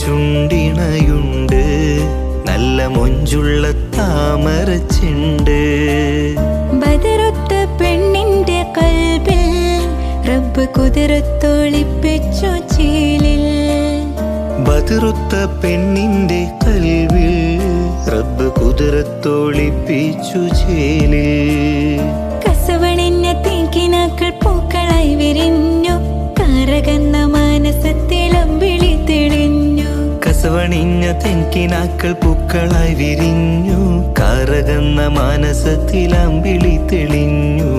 ചുണ്ടിണയുണ്ട്, നല്ല മൊഞ്ചുള്ള താമരച്ചെണ്ട്. ബദറുത്ത പെണ്ണിന്റെ കൽബിൽ റബ്ബ് കുതിരത്തൊളിപ്പിച്ചു ചേലിൽ. ബദറുത്ത പെണ്ണിന്റെ കൽവിൽ റബ്ബ് കുതിരത്തൊളിപ്പിച്ചു ചേലിൽ. കസവണിഞ്ഞ തേക്കിനാക്കൾ പൂക്കളായി വിരിഞ്ഞു, കറകന്ന മാനസത്തിലമ്പിളി തെളിഞ്ഞു. കസവണിഞ്ഞ തെങ്കിനാക്കൾ പൂക്കളായി വിരിഞ്ഞു, കറകന്ന മാനസത്തിലമ്പിളി തെളിഞ്ഞു.